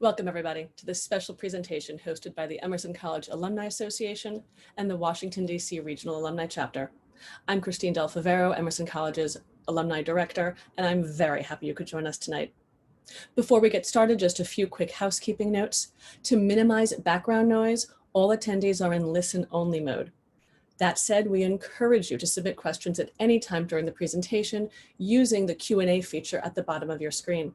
Welcome everybody to this special presentation hosted by the Emerson College Alumni Association and the Washington, D.C. Regional Alumni Chapter. I'm Christine Del Favero, Emerson College's Alumni Director, and I'm very happy you could join us tonight. Before we get started, just a few quick housekeeping notes. To minimize background noise, all attendees are in listen-only mode. That said, we encourage you to submit questions at any time during the presentation using the Q&A feature at the bottom of your screen.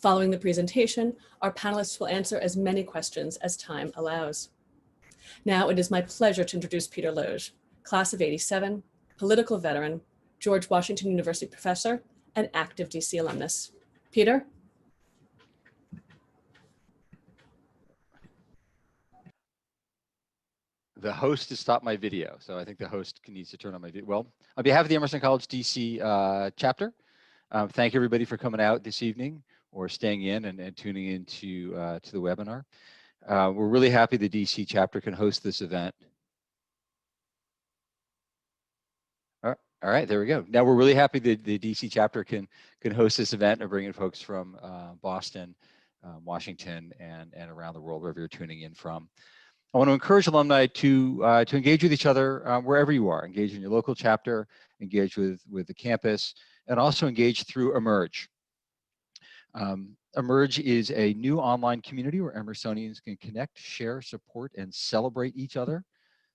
Following the presentation, our panelists will answer as many questions as time allows. Now it is my pleasure to introduce Peter Loge, class of '87, political veteran, George Washington University professor, and active DC alumnus. Peter? The host has stopped my video, so I think the host needs to turn on my video. Well, on behalf of the Emerson College DC chapter, thank everybody for coming out this evening or staying in and tuning into to the webinar. We're really happy the DC chapter can host this event. All right, there we go. Now we're really happy that the DC chapter can host this event and bring in folks from Boston, Washington, and around the world, wherever you're tuning in from. I want to encourage alumni to engage with each other wherever you are. Engage in your local chapter, engage with the campus, and also engage through Emerge. Emerge is a new online community where Emersonians can connect, share, support, and celebrate each other.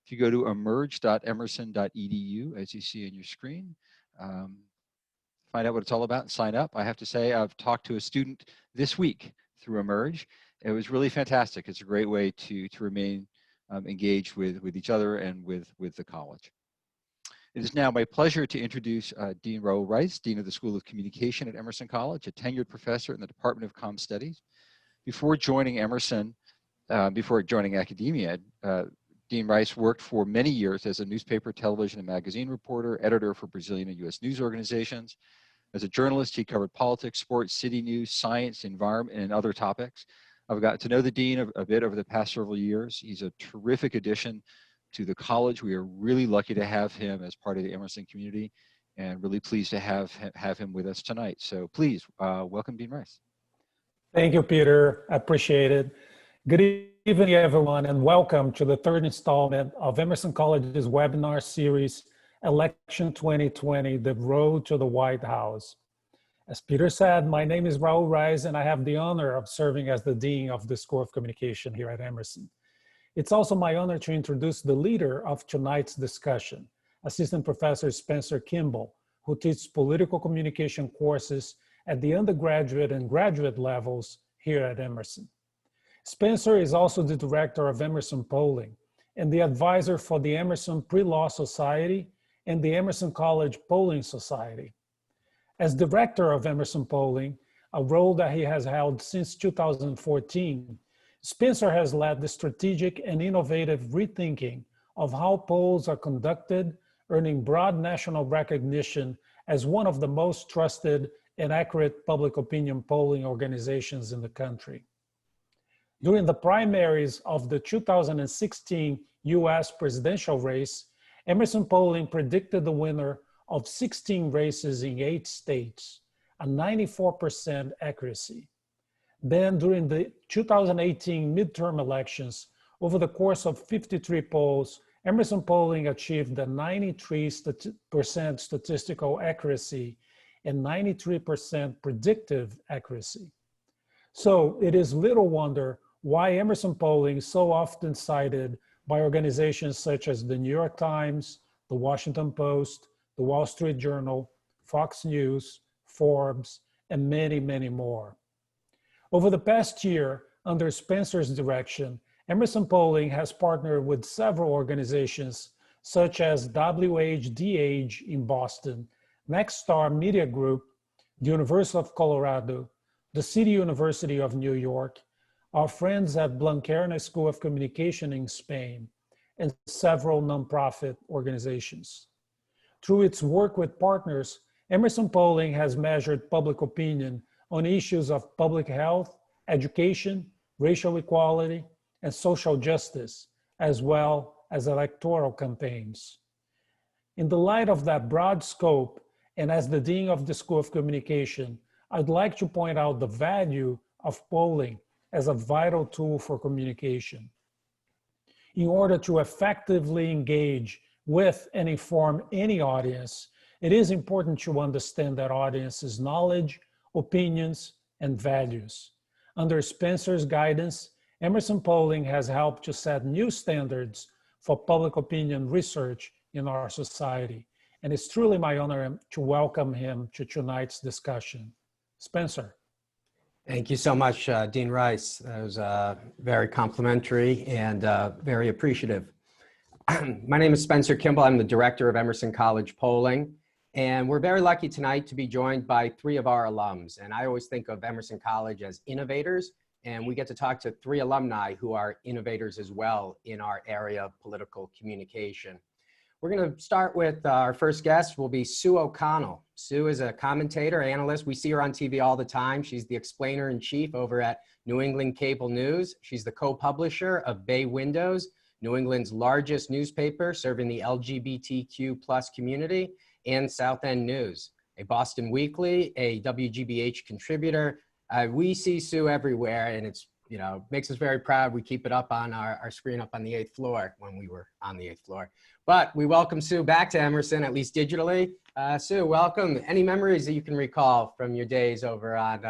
If you go to emerge.emerson.edu, as you see on your screen, find out what it's all about and sign up. I have to say, I've talked to a student this week through Emerge. It was really fantastic. It's a great way to remain engaged with each other and with the college. It is now my pleasure to introduce Dean Raoul Rice, Dean of the School of Communication at Emerson College, a tenured professor in the Department of Comm Studies. Before joining Emerson, before joining academia, Dean Rice worked for many years as a newspaper, television, and magazine reporter, editor for Brazilian and U.S. news organizations. As a journalist, he covered politics, sports, city news, science, environment, and other topics. I've gotten to know the Dean a bit over the past several years. He's a terrific addition to the college. We are really lucky to have him as part of the Emerson community and really pleased to have him with us tonight. So please, welcome Dean Rice. Thank you, Peter. I appreciate it. Good evening, everyone, and welcome to the third installment of Emerson College's webinar series, Election 2020, The Road to the White House. As Peter said, my name is Raoul Rice, and I have the honor of serving as the Dean of the School of Communication here at Emerson. It's also my honor to introduce the leader of tonight's discussion, Assistant Professor Spencer Kimball, who teaches political communication courses at the undergraduate and graduate levels here at Emerson. Spencer is also the director of Emerson Polling and the advisor for the Emerson Pre-Law Society and the Emerson College Polling Society. As director of Emerson Polling, a role that he has held since 2014, Spencer has led the strategic and innovative rethinking of how polls are conducted, earning broad national recognition as one of the most trusted and accurate public opinion polling organizations in the country. During the primaries of the 2016 US presidential race, Emerson Polling predicted the winner of 16 races in 8 states, a 94% accuracy. Then during the 2018 midterm elections, over the course of 53 polls, Emerson Polling achieved a 93% statistical accuracy and 93% predictive accuracy. So it is little wonder why Emerson Polling is so often cited by organizations such as the New York Times, the Washington Post, the Wall Street Journal, Fox News, Forbes, and many, many more. Over the past year, under Spencer's direction, Emerson Polling has partnered with several organizations such as WHDH in Boston, Nexstar Media Group, the University of Colorado, the City University of New York, our friends at Blanquerna School of Communication in Spain, and several nonprofit organizations. Through its work with partners, Emerson Polling has measured public opinion on issues of public health, education, racial equality, and social justice, as well as electoral campaigns. In the light of that broad scope, and as the Dean of the School of Communication, I'd like to point out the value of polling as a vital tool for communication. In order to effectively engage with and inform any audience, it is important to understand that audience's knowledge, opinions, and values. Under Spencer's guidance, Emerson Polling has helped to set new standards for public opinion research in our society. And it's truly my honor to welcome him to tonight's discussion. Spencer. Thank you so much, Dean Rice. That was very complimentary and very appreciative. My name is Spencer Kimball. I'm the director of Emerson College Polling. And we're very lucky tonight to be joined by 3 of our alums. And I always think of Emerson College as innovators. And we get to talk to 3 alumni who are innovators as well in our area of political communication. We're going to start with our first guest will be Sue O'Connell. Sue is a commentator, analyst. We see her on TV all the time. She's the explainer-in-chief over at New England Cable News. She's the co-publisher of Bay Windows, New England's largest newspaper serving the LGBTQ+ community, and South End News, a Boston Weekly, a WGBH contributor. We see Sue everywhere, and it's makes us very proud. We keep it up on our screen up on the 8th floor when we were on the 8th floor. But we welcome Sue back to Emerson, at least digitally. Sue, welcome. Any memories that you can recall from your days over on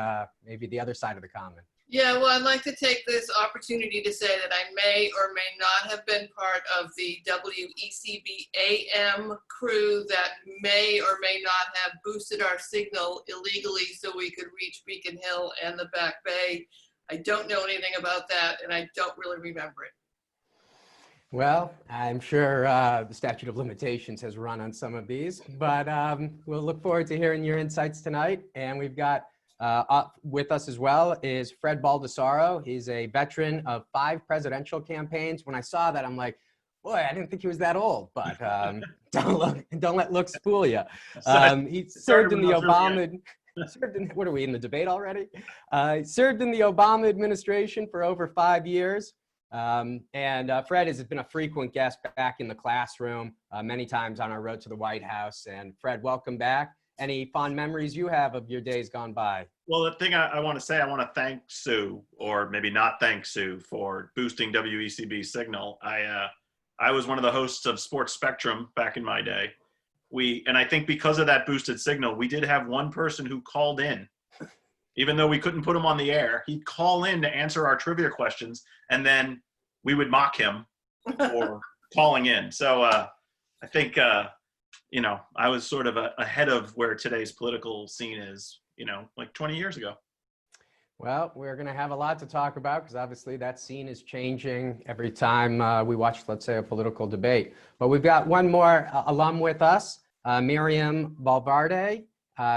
maybe the other side of the Common? Yeah, well, I'd like to take this opportunity to say that I may or may not have been part of the WECB AM crew that may or may not have boosted our signal illegally so we could reach Beacon Hill and the Back Bay. I don't know anything about that, and I don't really remember it. Well, I'm sure the statute of limitations has run on some of these, but we'll look forward to hearing your insights tonight. And we've got with us as well is Fred Baldessaro. He's a veteran of 5 presidential campaigns. When I saw that, I'm like, boy, I didn't think he was that old, but don't let looks fool you. He served in the Obama. What are we in the debate already? Served in the Obama administration for over 5 years. Fred has been a frequent guest back in the classroom many times on our road to the White House. And Fred, welcome back. Any fond memories you have of your days gone by? Well, the thing I want to say, I want to thank Sue, or maybe not thank Sue, for boosting WECB signal. I was one of the hosts of Sports Spectrum back in my day. And I think because of that boosted signal, we did have one person who called in, even though we couldn't put him on the air. He'd call in to answer our trivia questions, and then we would mock him for calling in. So I think, I was sort of ahead of where today's political scene is, like 20 years ago. Well, we're going to have a lot to talk about because obviously that scene is changing every time we watch, let's say, a political debate. But we've got one more alum with us, Miriam Valverde.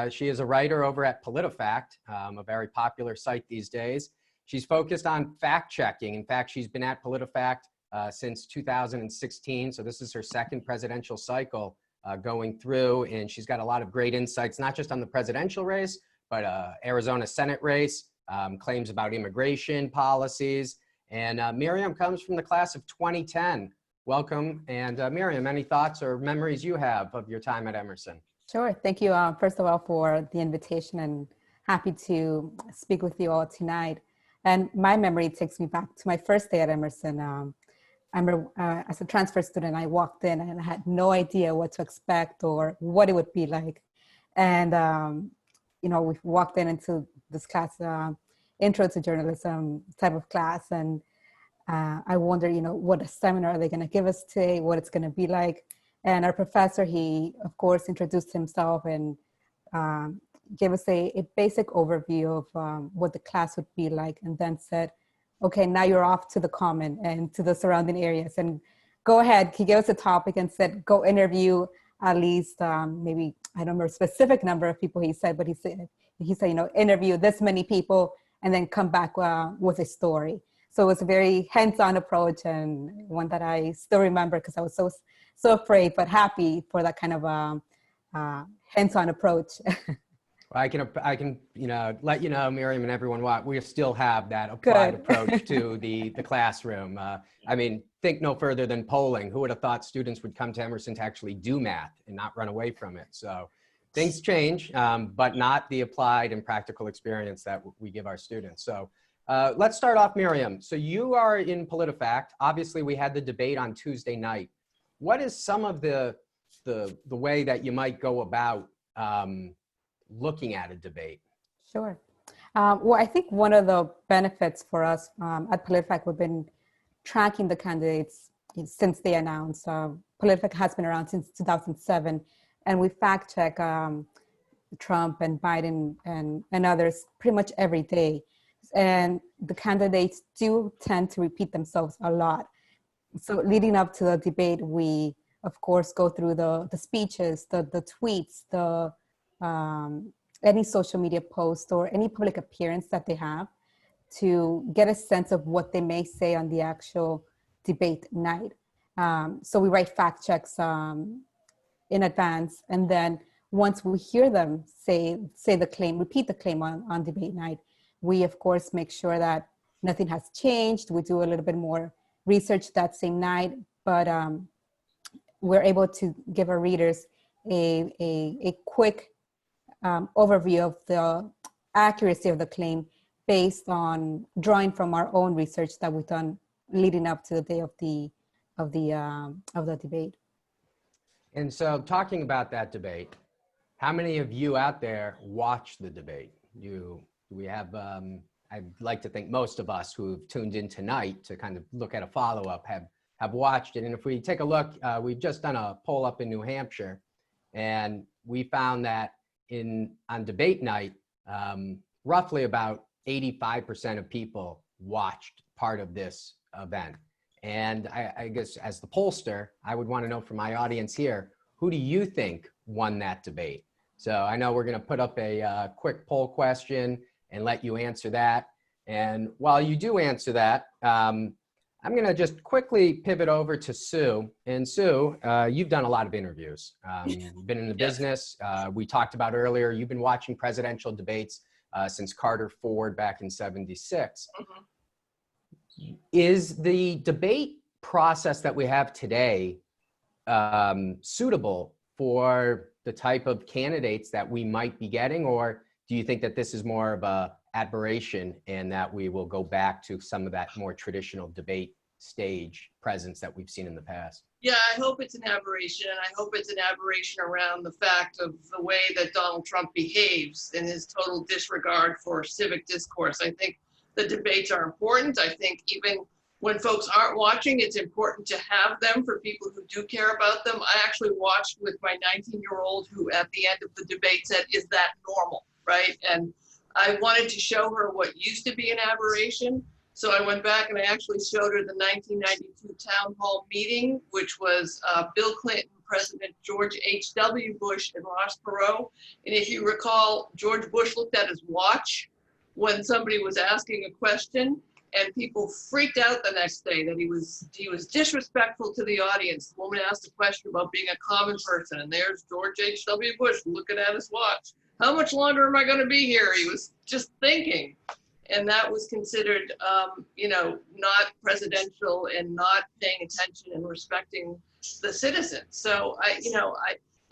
She is a writer over at PolitiFact, a very popular site these days. She's focused on fact-checking. In fact, she's been at PolitiFact since 2016. So this is her 2nd presidential cycle going through. And she's got a lot of great insights, not just on the presidential race, but Arizona Senate race, claims about immigration policies. And Miriam comes from the class of 2010. Welcome. And Miriam, any thoughts or memories you have of your time at Emerson? Sure. Thank you, first of all, for the invitation, and happy to speak with you all tonight. And my memory takes me back to my first day at Emerson. I remember as a transfer student, I walked in and I had no idea what to expect or what it would be like. And, we walked into this class, Intro to Journalism type of class. And I wondered, what seminar are they going to give us today, what it's going to be like. And our professor, he, of course, introduced himself and gave us a basic overview of what the class would be like, and then said, okay, now you're off to the Common and to the surrounding areas, and go ahead. He gave us a topic and said, go interview at least maybe, I don't remember a specific number of people he said, but he said, interview this many people and then come back with a story. So it was a very hands-on approach, and one that I still remember because I was so afraid, but happy for that kind of hands-on approach. I can let you know, Miriam, and everyone, we still have that applied approach to the classroom. I mean, think no further than polling. Who would have thought students would come to Emerson to actually do math and not run away from it? So things change, but not the applied and practical experience that we give our students. So Let's start off, Miriam. So you are in PolitiFact. Obviously, we had the debate on Tuesday night. What is some of the way that you might go about looking at a debate? Sure. Well, I think one of the benefits for us at PolitiFact, we've been tracking the candidates since they announced. PolitiFact has been around since 2007, and we fact check Trump and Biden and others pretty much every day. And the candidates do tend to repeat themselves a lot. So leading up to the debate, we, of course, go through the speeches, the tweets, any social media post or any public appearance that they have to get a sense of what they may say on the actual debate night. So we write fact checks in advance, and then once we hear them say the claim, repeat the claim on debate night, we of course make sure that nothing has changed. We do a little bit more research that same night, but we're able to give our readers a quick overview of the accuracy of the claim based on drawing from our own research that we've done leading up to the day of the debate. And so talking about that debate, how many of you out there watched the debate? We have, I'd like to think most of us who've tuned in tonight to kind of look at a follow-up have watched it. And if we take a look, we've just done a poll up in New Hampshire, and we found that on debate night, roughly about 85% of people watched part of this event. And I guess as the pollster, I would want to know from my audience here, who do you think won that debate? So I know we're going to put up a quick poll question and let you answer that. And while you do answer that, I'm going to just quickly pivot over to Sue. And Sue, you've done a lot of interviews. You've been in the business. We talked about earlier, you've been watching presidential debates since Carter Ford back in '76. Mm-hmm. Is the debate process that we have today suitable for the type of candidates that we might be getting, or do you think that this is more of a aberration and that we will go back to some of that more traditional debate stage presence that we've seen in the past? Yeah, I hope it's an aberration, and I hope it's an aberration around the fact of the way that Donald Trump behaves and his total disregard for civic discourse. I think the debates are important. I think even when folks aren't watching, it's important to have them for people who do care about them. I actually watched with my 19-year-old who at the end of the debate said, "Is that normal?" Right? And I wanted to show her what used to be an aberration. So I went back and I actually showed her the 1992 town hall meeting, which was Bill Clinton, President George H.W. Bush, and Ross Perot. And if you recall, George Bush looked at his watch when somebody was asking a question, and people freaked out the next day that he was disrespectful to the audience. The woman asked a question about being a common person, and there's George H.W. Bush looking at his watch. How much longer am I going to be here? He was just thinking. And that was considered, not presidential and not paying attention and respecting the citizens. So I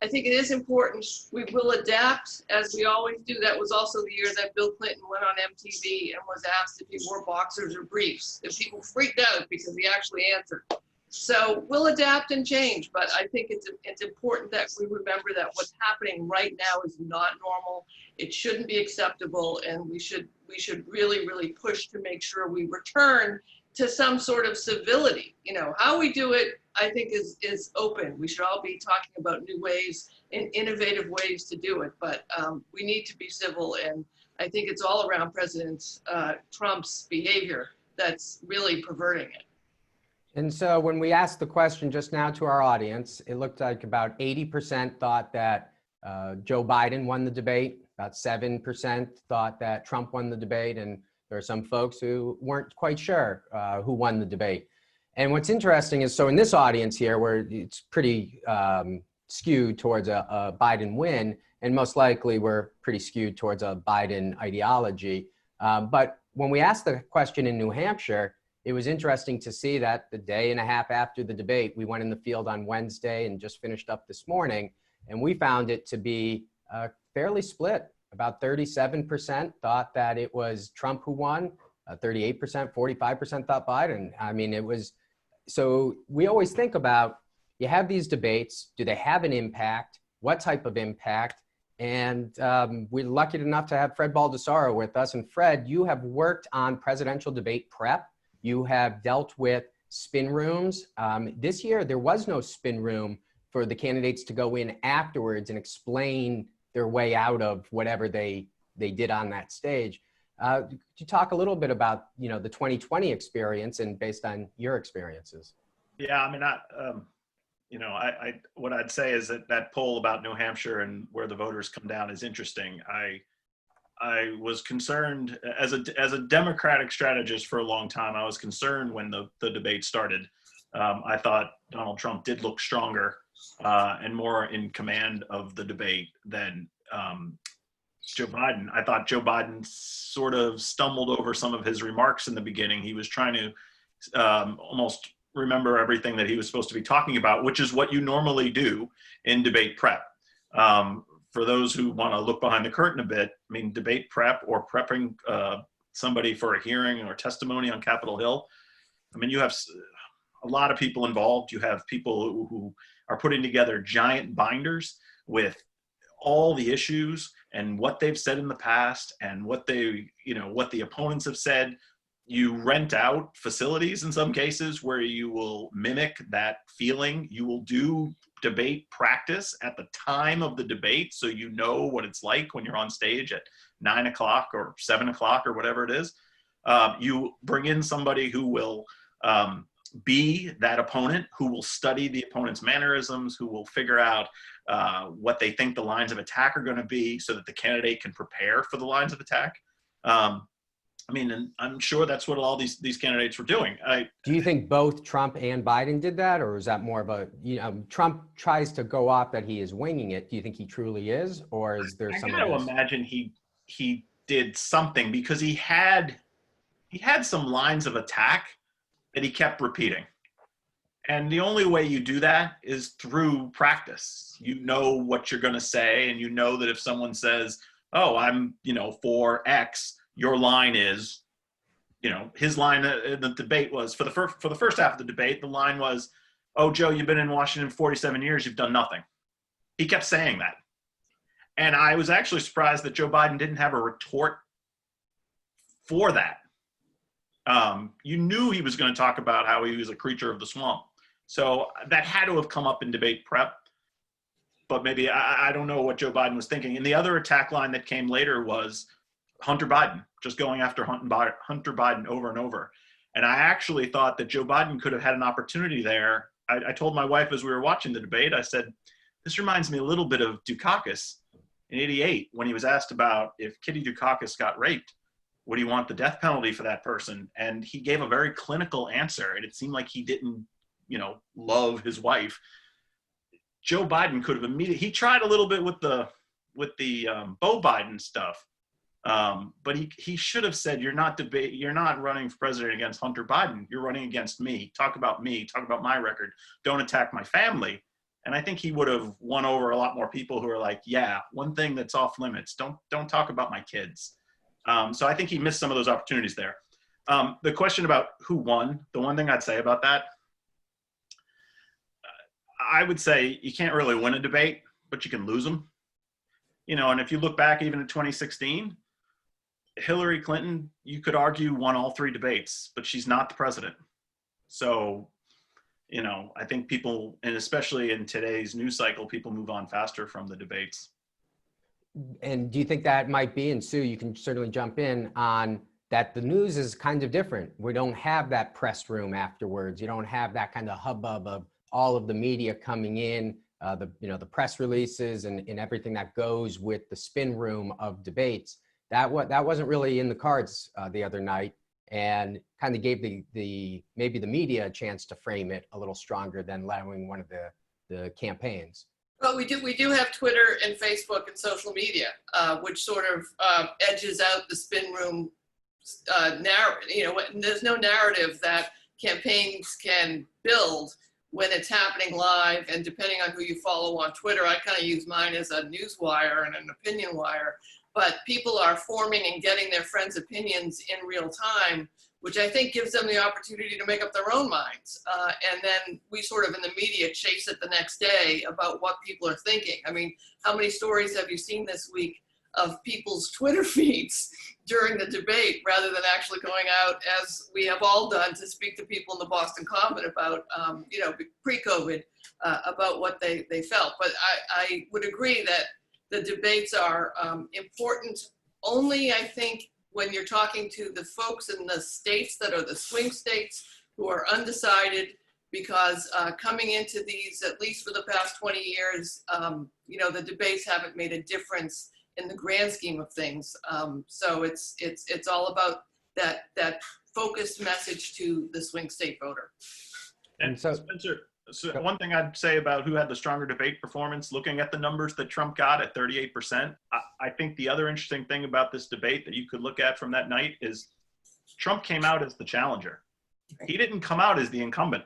think it is important. We will adapt as we always do. That was also the year that Bill Clinton went on MTV and was asked if he wore boxers or briefs. And people freaked out because he actually answered. So we'll adapt and change, but I think it's important that we remember that what's happening right now is not normal. It shouldn't be acceptable, and we should really, really push to make sure we return to some sort of civility. How we do it, I think, is open. We should all be talking about new ways and innovative ways to do it, but we need to be civil, and I think it's all around President Trump's behavior that's really perverting it. And so when we asked the question just now to our audience, it looked like about 80% thought that Joe Biden won the debate, about 7% thought that Trump won the debate, and there are some folks who weren't quite sure who won the debate. And what's interesting is, so in this audience here, where it's pretty skewed towards a Biden win, and most likely we're pretty skewed towards a Biden ideology. But when we asked the question in New Hampshire, it was interesting to see that the day and a half after the debate, we went in the field on Wednesday and just finished up this morning, and we found it to be fairly split. About 37% thought that it was Trump who won, 38%, 45% thought Biden. I mean, it was, so we always think about, you have these debates, do they have an impact? What type of impact? And we're lucky enough to have Fred Baldessaro with us. And Fred, you have worked on presidential debate prep. You have dealt with spin rooms. This year, there was no spin room for the candidates to go in afterwards and explain their way out of whatever they did on that stage. Could you talk a little bit about, the 2020 experience and based on your experiences? Yeah, I mean, what I'd say is that poll about New Hampshire and where the voters come down is interesting. I was concerned as a Democratic strategist for a long time. I was concerned when the debate started. I thought Donald Trump did look stronger and more in command of the debate than Joe Biden. I thought Joe Biden sort of stumbled over some of his remarks in the beginning. He was trying to almost remember everything that he was supposed to be talking about, which is what you normally do in debate prep. For those who want to look behind the curtain a bit, I mean, debate prep or prepping somebody for a hearing or testimony on Capitol Hill, I mean, you have a lot of people involved. You have people who are putting together giant binders with all the issues and what they've said in the past and what the opponents have said. You rent out facilities in some cases where you will mimic that feeling. You will do debate practice at the time of the debate, so you know what it's like when you're on stage at 9 o'clock or 7 o'clock or whatever it is. You bring in somebody who will be that opponent, who will study the opponent's mannerisms, who will figure out what they think the lines of attack are going to be so that the candidate can prepare for the lines of attack. I mean, and I'm sure that's what all these candidates were doing. Do you think both Trump and Biden did that, or is that more of a, Trump tries to go off that he is winging it. Do you think he truly is, or is there some? I got to imagine he did something, because he had some lines of attack that he kept repeating. And the only way you do that is through practice. You know what you're going to say, and you know that if someone says, "Oh, I'm, for X," your line is, his line in the debate was, for the first half of the debate, the line was, "Oh, Joe, you've been in Washington 47 years, you've done nothing." He kept saying that. And I was actually surprised that Joe Biden didn't have a retort for that. You knew he was going to talk about how he was a creature of the swamp. So that had to have come up in debate prep. But maybe, I don't know what Joe Biden was thinking. And the other attack line that came later was Hunter Biden, just going after Hunter Biden over and over. And I actually thought that Joe Biden could have had an opportunity there. I told my wife as we were watching the debate, I said, this reminds me a little bit of Dukakis in '88, when he was asked about if Kitty Dukakis got raped, would he want the death penalty for that person? And he gave a very clinical answer, and it seemed like he didn't, love his wife. Joe Biden could have he tried a little bit with the Beau Biden stuff. But he should have said, you're not running for president against Hunter Biden. You're running against me. Talk about me. Talk about my record. Don't attack my family. And I think he would have won over a lot more people who are like, yeah, one thing that's off limits. Don't talk about my kids. So I think he missed some of those opportunities there. The question about who won, the one thing I'd say about that, I would say you can't really win a debate, but you can lose them. And if you look back even at 2016, Hillary Clinton, you could argue, won all 3 debates, but she's not the president. So, I think people, and especially in today's news cycle, people move on faster from the debates. And do you think that might be, and Sue, you can certainly jump in on that, the news is kind of different. We don't have that press room afterwards. You don't have that kind of hubbub of all of the media coming in, the press releases and everything that goes with the spin room of debates. That wasn't really in the cards the other night, and kind of gave maybe the media a chance to frame it a little stronger than allowing one of the campaigns. Well, we do have Twitter and Facebook and social media, which sort of edges out the spin room narrative. There's no narrative that campaigns can build when it's happening live, and depending on who you follow on Twitter, I kind of use mine as a news wire and an opinion wire. but people are forming and getting their friends' opinions in real time, which I think gives them the opportunity to make up their own minds. And then we sort of in the media chase it the next day about what people are thinking. I mean, how many stories have you seen this week of people's Twitter feeds during the debate rather than actually going out, as we have all done, to speak to people in the Boston Common about, you know, pre-COVID, about what they felt. But I would agree that the debates are important only, I think, when you're talking to the folks in the states that are the swing states who are undecided, because coming into these, at least for the past 20 years, you know, the debates haven't made a difference in the grand scheme of things. So it's all about that focused message to the swing state voter. And so, Spencer, so one thing I'd say about who had the stronger debate performance, looking at the numbers that Trump got at 38%, I think the other interesting thing about this debate that you could look at from that night is Trump came out as the challenger. He didn't come out as the incumbent.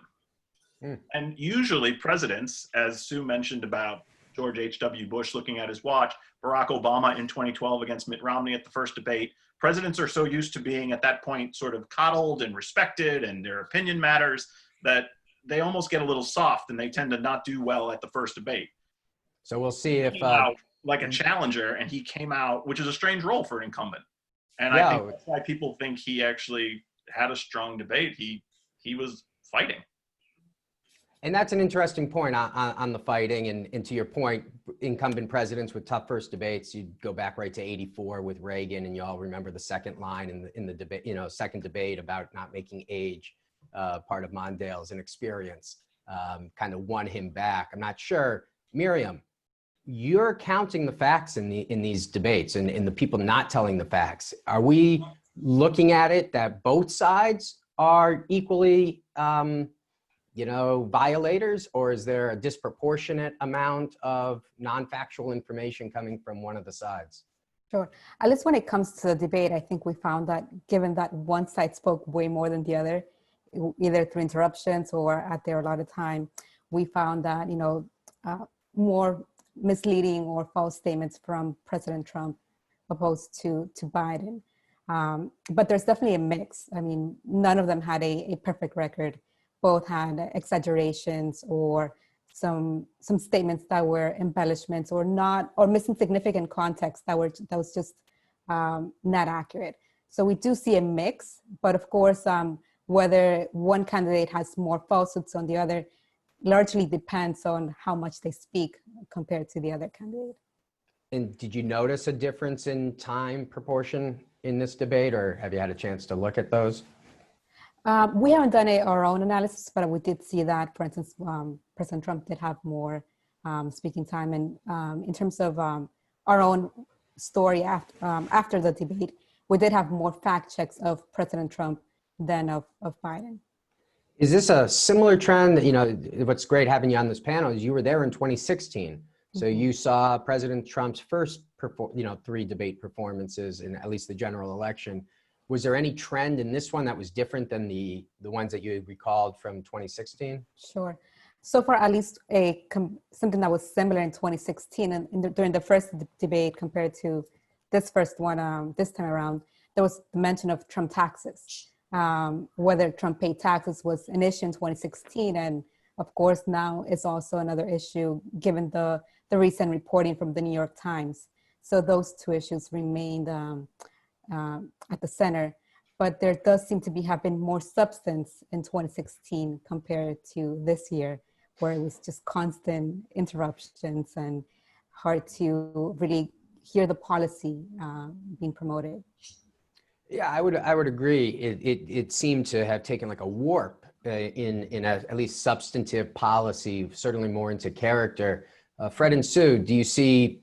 And usually presidents, as Sue mentioned about George H.W. Bush looking at his watch, Barack Obama in 2012 against Mitt Romney at the first debate, presidents are so used to being at that point sort of coddled and respected and their opinion matters that they almost get a little soft and they tend to not do well at the first debate. So we'll see if like a challenger, and he came out, which is a strange role for an incumbent. And I think that's why people think he actually had a strong debate. He was fighting. And that's an interesting point on the fighting. And to your point, incumbent presidents with tough first debates, you go back right to '84 with Reagan, and you all remember the second line in the debate, you know, second debate about not making age part of Mondale's inexperience, kind of won him back. I'm not sure. Miriam, you're counting the facts in these debates and in the people not telling the facts. Are we looking at it that both sides are equally you know, violators, or is there a disproportionate amount of non-factual information coming from one of the sides? Sure. At least when it comes to the debate, I think we found that given that one side spoke way more than the other, either through interruptions or at their allotted time, we found that, you know, more misleading or false statements from President Trump opposed to Biden. But there's definitely a mix. I mean, none of them had a perfect record. Both had exaggerations or some statements that were embellishments or not, or missing significant context that was just not accurate. So we do see a mix, but of course, whether one candidate has more falsehoods on the other largely depends on how much they speak compared to the other candidate. And did you notice a difference in time proportion in this debate, or have you had a chance to look at those? We haven't done our own analysis, but we did see that, for instance, President Trump did have more speaking time. And in terms of our own story after the debate, we did have more fact checks of President Trump than of Biden. Is this a similar trend? You know, what's great having you on this panel is you were there in 2016. So you saw President Trump's first, 3 debate performances in at least the general election. Was there any trend in this one that was different than the ones that you had recalled from 2016? Sure. So for at least something that was similar in 2016 and during the first debate compared to this first one, this time around, there was the mention of Trump taxes. Whether Trump paid taxes was an issue in 2016. And of course, now it's also another issue given the recent reporting from the New York Times. So those two issues remained at the center, but there does seem to have been more substance in 2016 compared to this year, where it was just constant interruptions and hard to really hear the policy being promoted. Yeah, I would agree. It seemed to have taken like a warp in at least substantive policy, certainly more into character. Fred and Sue, do you see?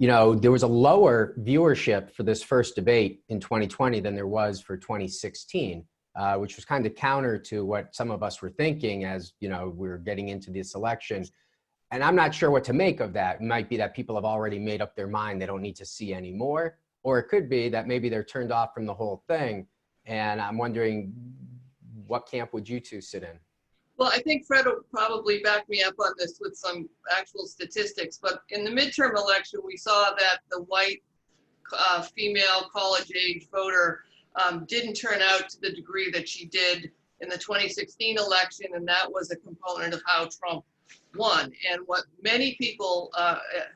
You know, there was a lower viewership for this first debate in 2020 than there was for 2016, which was kind of counter to what some of us were thinking as, you know, we were getting into this election. And I'm not sure what to make of that. It might be that people have already made up their mind. They don't need to see any more. Or it could be that maybe they're turned off from the whole thing. And I'm wondering, what camp would you two sit in? Well, I think Fred will probably back me up on this with some actual statistics, but in the midterm election, we saw that the white female college-age voter didn't turn out to the degree that she did in the 2016 election, and that was a component of how Trump won. And what many people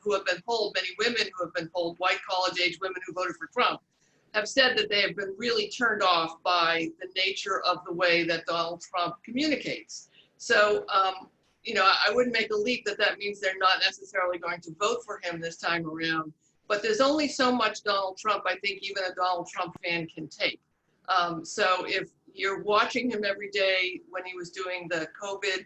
who have been polled, many women who have been polled, white college-age women who voted for Trump, have said that they have been really turned off by the nature of the way that Donald Trump communicates. So, you know, I wouldn't make a leap that that means they're not necessarily going to vote for him this time around. But there's only so much Donald Trump I think even a Donald Trump fan can take. So if you're watching him every day when he was doing the COVID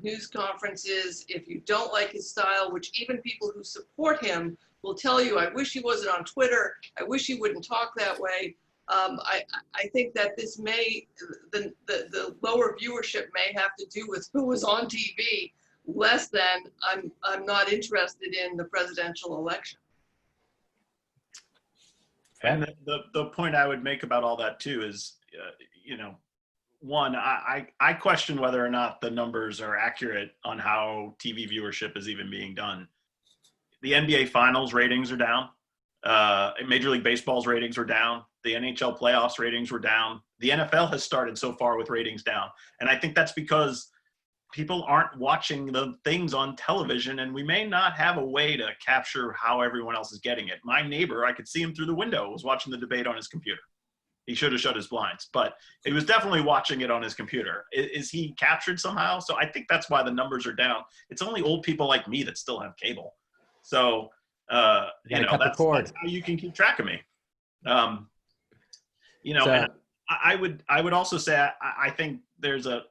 news conferences, if you don't like his style, which even people who support him will tell you, I wish he wasn't on Twitter, I wish he wouldn't talk that way. I think that this may, the lower viewership may have to do with who was on TV less than I'm not interested in the presidential election. And the point I would make about all that too is, you know, one, I question whether or not the numbers are accurate on how TV viewership is even being done. The NBA Finals ratings are down. Major League Baseball's ratings were down. The NHL playoffs ratings were down. The NFL has started so far with ratings down. And I think that's because people aren't watching the things on television, and we may not have a way to capture how everyone else is getting it. My neighbor, I could see him through the window, was watching the debate on his computer. He should have shut his blinds, but he was definitely watching it on his computer. Is he captured somehow? So I think that's why the numbers are down. It's only old people like me that still have cable. So, you know, that's how you can keep track of me. You know, and I would also say, I think there's a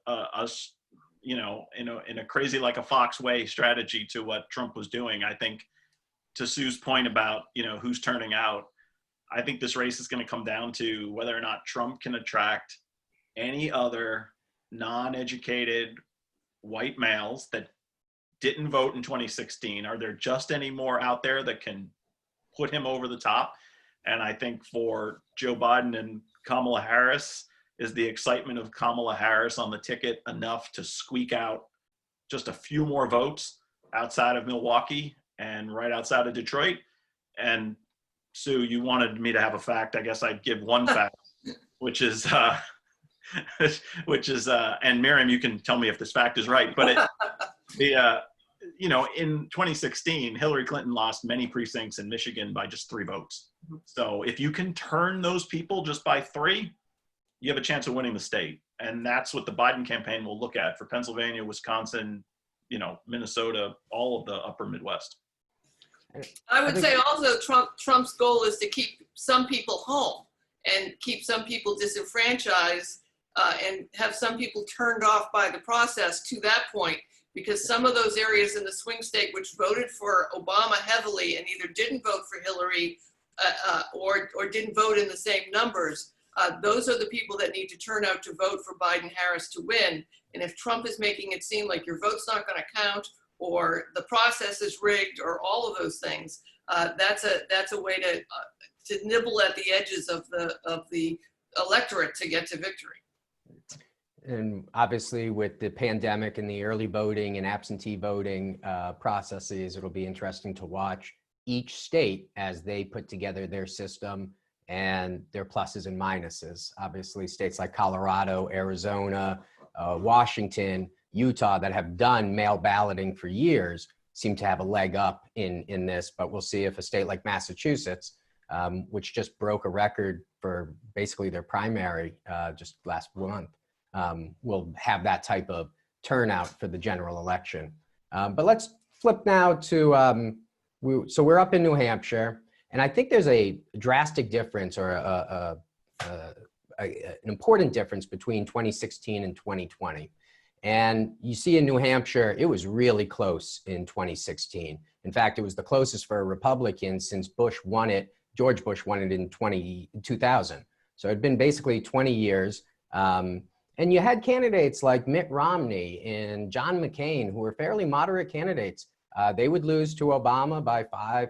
you know, in a crazy like a fox way strategy to what Trump was doing. I think to Sue's point about, you know, who's turning out, I think this race is going to come down to whether or not Trump can attract any other non-educated white males that didn't vote in 2016. Are there just any more out there that can put him over the top? And I think for Joe Biden and Kamala Harris, is the excitement of Kamala Harris on the ticket enough to squeak out just a few more votes outside of Milwaukee and right outside of Detroit? And Sue, you wanted me to have a fact. I guess I'd give one fact, which is, and Miriam, you can tell me if this fact is right, but you know, in 2016, Hillary Clinton lost many precincts in Michigan by just 3 votes. So if you can turn those people just by 3, you have a chance of winning the state. And that's what the Biden campaign will look at for Pennsylvania, Wisconsin, you know, Minnesota, all of the upper Midwest. I would say also Trump's goal is to keep some people home and keep some people disenfranchised and have some people turned off by the process to that point, because some of those areas in the swing state which voted for Obama heavily and either didn't vote for Hillary or didn't vote in the same numbers, those are the people that need to turn out to vote for Biden-Harris to win. And if Trump is making it seem like your vote's not going to count, or the process is rigged, or all of those things, that's a way to nibble at the edges of the electorate to get to victory. And obviously, with the pandemic and the early voting and absentee voting processes, it'll be interesting to watch each state as they put together their system and their pluses and minuses. Obviously, states like Colorado, Arizona, Washington, Utah that have done mail balloting for years seem to have a leg up in this, but we'll see if a state like Massachusetts, which just broke a record for basically their primary just last month, will have that type of turnout for the general election. But let's flip now to, so we're up in New Hampshire, and I think there's a drastic difference or an important difference between 2016 and 2020. And you see in New Hampshire, it was really close in 2016. In fact, it was the closest for a Republican since Bush won it. George Bush won it in 2000. So it'd been basically 20 years. And you had candidates like Mitt Romney and John McCain, who were fairly moderate candidates. They would lose to Obama by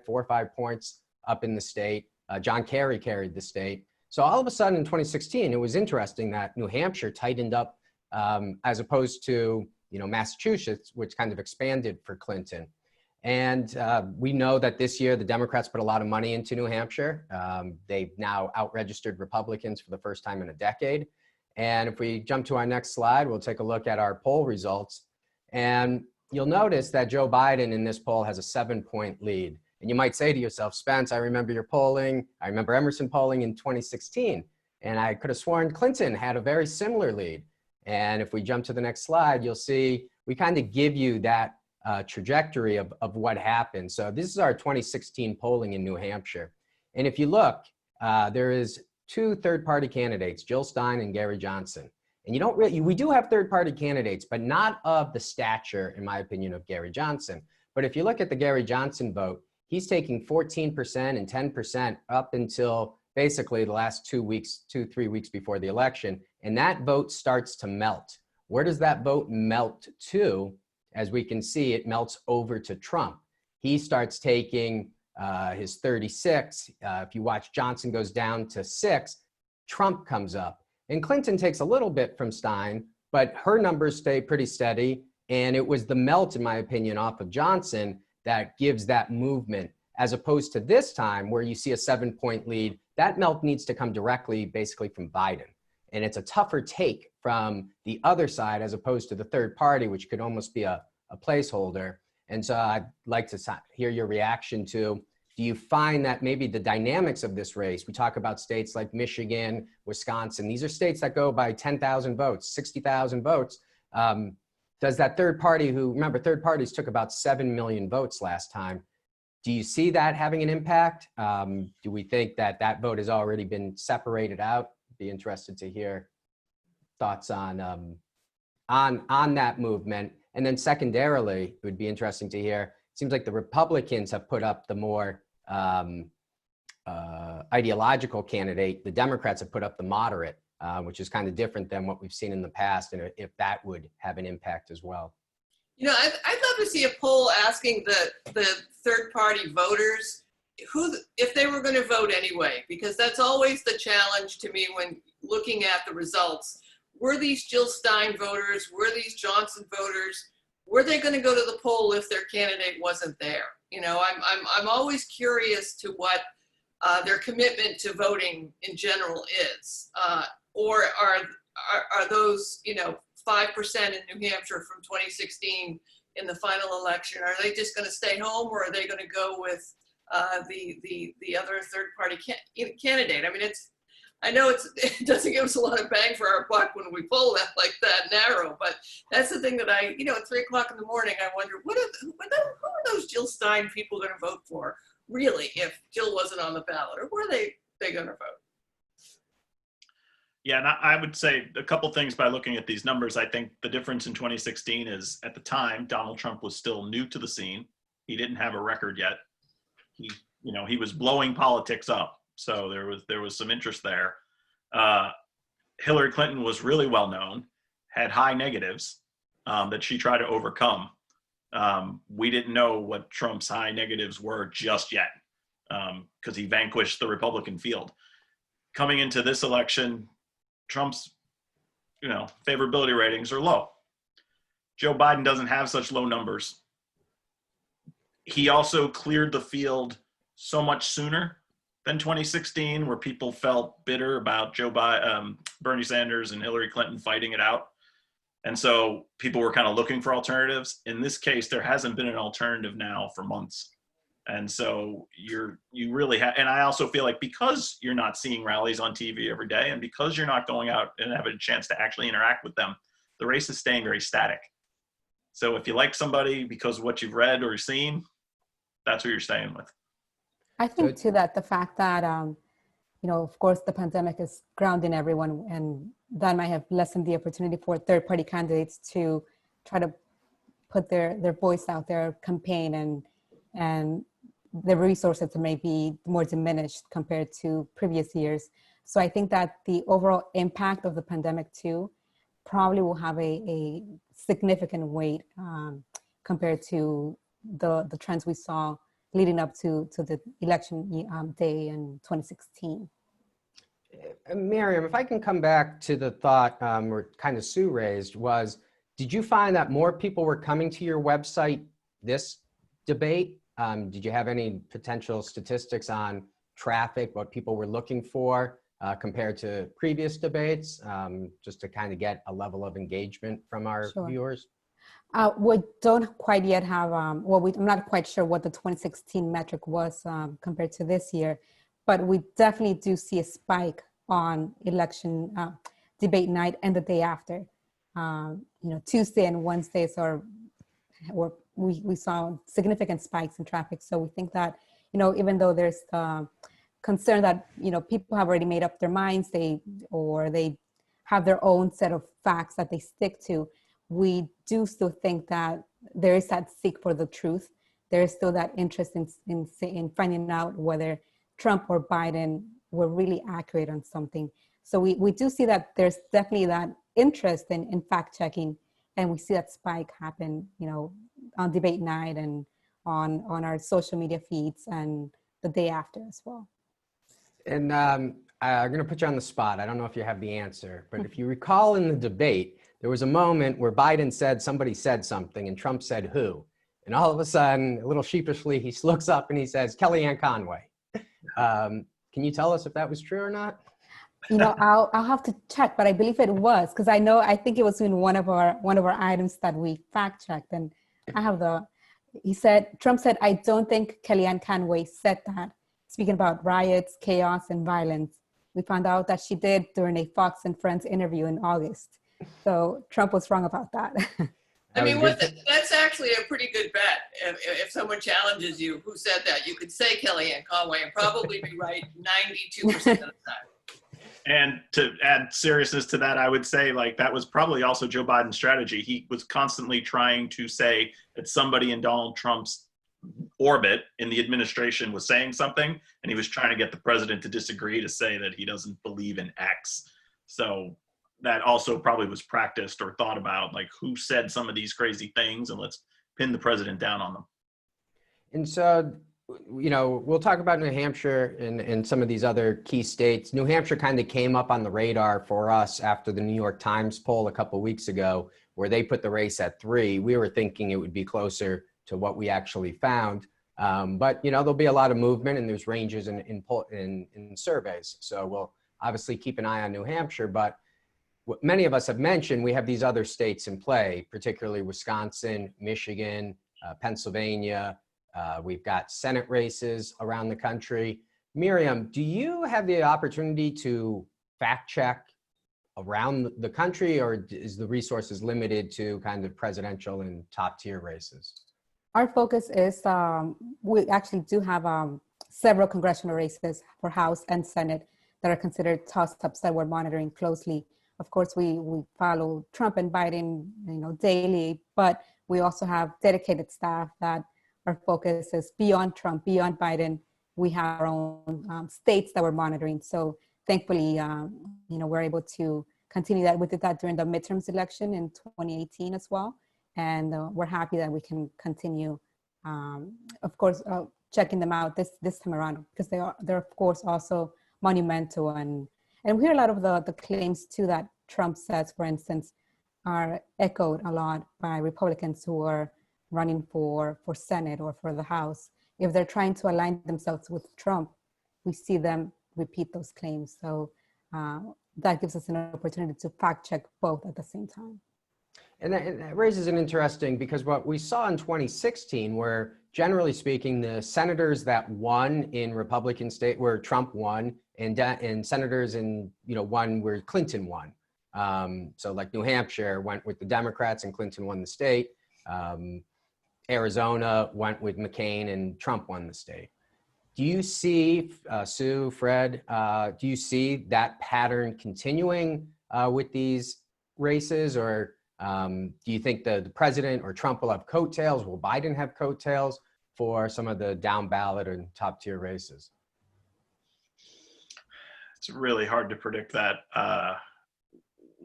4 or 5 points up in the state. John Kerry carried the state. So all of a sudden in 2016, it was interesting that New Hampshire tightened up as opposed to, you know, Massachusetts, which kind of expanded for Clinton. And we know that this year the Democrats put a lot of money into New Hampshire. They've now out-registered Republicans for the first time in a decade. And if we jump to our next slide, we'll take a look at our poll results. And you'll notice that Joe Biden in this poll has a 7-point lead. And you might say to yourself, Spence, I remember your polling. I remember Emerson polling in 2016. And I could have sworn Clinton had a very similar lead. And if we jump to the next slide, you'll see we kind of give you that trajectory of what happened. So this is our 2016 polling in New Hampshire. And if you look, there is 2 third-party candidates, Jill Stein and Gary Johnson. And you don't really, we do have third-party candidates, but not of the stature, in my opinion, of Gary Johnson. But if you look at the Gary Johnson vote, he's taking 14% and 10% up until basically the last 3 weeks before the election. And that vote starts to melt. Where does that vote melt to? As we can see, it melts over to Trump. He starts taking his 36. If you watch, Johnson goes down to 6. Trump comes up. And Clinton takes a little bit from Stein, but her numbers stay pretty steady. And it was the melt, in my opinion, off of Johnson that gives that movement, as opposed to this time where you see a 7-point lead. That melt needs to come directly, basically, from Biden. And it's a tougher take from the other side as opposed to the third party, which could almost be a placeholder. And so I'd like to hear your reaction to, do you find that maybe the dynamics of this race, we talk about states like Michigan, Wisconsin, these are states that go by 10,000 votes, 60,000 votes. Does that third party remember, third parties took about 7 million votes last time. Do you see that having an impact? Do we think that that vote has already been separated out? Be interested to hear thoughts on that movement. And then secondarily, it would be interesting to hear, it seems like the Republicans have put up the more ideological candidate. The Democrats have put up the moderate, which is kind of different than what we've seen in the past, and if that would have an impact as well. You know, I'd love to see a poll asking the third-party voters if they were going to vote anyway, because that's always the challenge to me when looking at the results. Were these Jill Stein voters? Were these Johnson voters? Were they going to go to the poll if their candidate wasn't there? You know, I'm always curious to what their commitment to voting in general is, or are those 5% in New Hampshire from 2016 in the final election? Are they just going to stay home, or are they going to go with the other third-party candidate? I mean, I know it doesn't give us a lot of bang for our buck when we poll that like that narrow, but that's the thing that at 3 o'clock in the morning, I wonder, who are those Jill Stein people going to vote for, really, if Jill wasn't on the ballot, or were they going to vote? Yeah, and I would say a couple things by looking at these numbers. I think the difference in 2016 is, at the time, Donald Trump was still new to the scene. He didn't have a record yet. He was blowing politics up. So there was some interest there. Hillary Clinton was really well known, had high negatives that she tried to overcome. We didn't know what Trump's high negatives were just yet, because he vanquished the Republican field. Coming into this election, Trump's favorability ratings are low. Joe Biden doesn't have such low numbers. He also cleared the field so much sooner than 2016, where people felt bitter about Bernie Sanders and Hillary Clinton fighting it out. And so people were kind of looking for alternatives. In this case, there hasn't been an alternative now for months. And so you really have, and I also feel like, because you're not seeing rallies on TV every day, and because you're not going out and having a chance to actually interact with them, the race is staying very static. So if you like somebody because of what you've read or seen, that's who you're staying with. I think too that the fact that, of course, the pandemic is grounding everyone, and that might have lessened the opportunity for third-party candidates to try to put their voice out there, campaign, and the resources may be more diminished compared to previous years. So I think that the overall impact of the pandemic too probably will have a significant weight compared to the trends we saw leading up to the election day in 2016. Miriam, if I can come back to the thought or kind of Sue raised, did you find that more people were coming to your website this debate? Did you have any potential statistics on traffic, what people were looking for compared to previous debates, just to kind of get a level of engagement from our Sure. viewers? We don't quite yet have, I'm not quite sure what the 2016 metric was compared to this year, but we definitely do see a spike on election debate night and the day after. Tuesday and Wednesdays we saw significant spikes in traffic. So we think that, even though there's concern that, people have already made up their minds, they have their own set of facts that they stick to, we do still think that there is that seek for the truth. There is still that interest in finding out whether Trump or Biden were really accurate on something. So we do see that there's definitely that interest in fact checking, and we see that spike happen, on debate night and on our social media feeds and the day after as well. And I'm going to put you on the spot. I don't know if you have the answer, but if you recall in the debate, there was a moment where Biden said somebody said something and Trump said who, and all of a sudden, a little sheepishly, he looks up and he says Kellyanne Conway. Can you tell us if that was true or not? I'll have to check, but I believe it was, because I think it was in one of our items that we fact checked, and I have Trump said, "I don't think Kellyanne Conway said that," speaking about riots, chaos, and violence. We found out that she did during a Fox and Friends interview in August. So Trump was wrong about that. I mean, that's actually a pretty good bet. If someone challenges you, who said that? You could say Kellyanne Conway and probably be right 92% of the time. And to add seriousness to that, I would say that was probably also Joe Biden's strategy. He was constantly trying to say that somebody in Donald Trump's orbit in the administration was saying something, and he was trying to get the president to disagree, to say that he doesn't believe in X. So that also probably was practiced or thought about, who said some of these crazy things, and let's pin the president down on them. And so, we'll talk about New Hampshire and some of these other key states. New Hampshire kind of came up on the radar for us after the New York Times poll a couple of weeks ago, where they put the race at 3. We were thinking it would be closer to what we actually found. But, there'll be a lot of movement, and there's ranges in surveys. So we'll obviously keep an eye on New Hampshire, but what many of us have mentioned, we have these other states in play, particularly Wisconsin, Michigan, Pennsylvania. We've got Senate races around the country. Miriam, do you have the opportunity to fact check around the country, or is the resources limited to kind of presidential and top tier races? Our focus is, we actually do have several congressional races for House and Senate that are considered toss-ups that we're monitoring closely. Of course, we follow Trump and Biden, daily, but we also have dedicated staff that our focus is beyond Trump, beyond Biden. We have our own states that we're monitoring. So thankfully, we're able to continue that. We did that during the midterms election in 2018 as well. And we're happy that we can continue, of course, checking them out this time around, because they're of course also monumental, and we hear a lot of the claims too that Trump says, for instance, are echoed a lot by Republicans who are running for Senate or for the House. If they're trying to align themselves with Trump, we see them repeat those claims. So that gives us an opportunity to fact check both at the same time. And that raises an interesting, because what we saw in 2016, where generally speaking, the senators that won in Republican state where Trump won, and senators in won where Clinton won. So like New Hampshire went with the Democrats and Clinton won the state. Arizona went with McCain and Trump won the state. Do you see, Sue, Fred, do you see that pattern continuing with these races, or do you think the president or Trump will have coattails? Will Biden have coattails for some of the down ballot and top tier races? It's really hard to predict that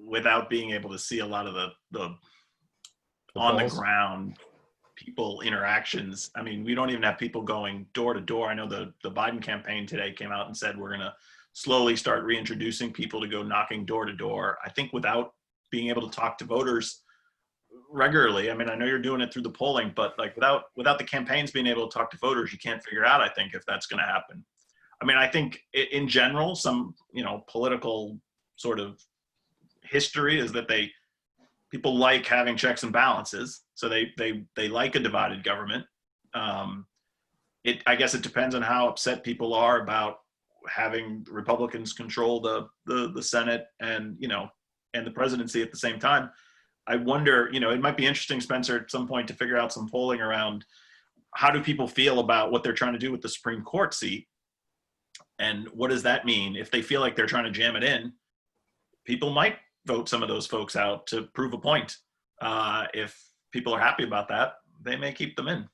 without being able to see a lot of the on the ground people interactions. I mean, we don't even have people going door to door. I know the Biden campaign today came out and said we're going to slowly start reintroducing people to go knocking door to door. I think without being able to talk to voters regularly. I mean, I know you're doing it through the polling, but like without the campaigns being able to talk to voters, you can't figure out, I think, if that's going to happen. I mean, I think in general, some, political sort of history is that people like having checks and balances. So they like a divided government. I guess it depends on how upset people are about having Republicans control the Senate and the presidency at the same time. I wonder, it might be interesting, Spencer, at some point to figure out some polling around how do people feel about what they're trying to do with the Supreme Court seat, and what does that mean if they feel like they're trying to jam it in? People might vote some of those folks out to prove a point. If people are happy about that, they may keep them in.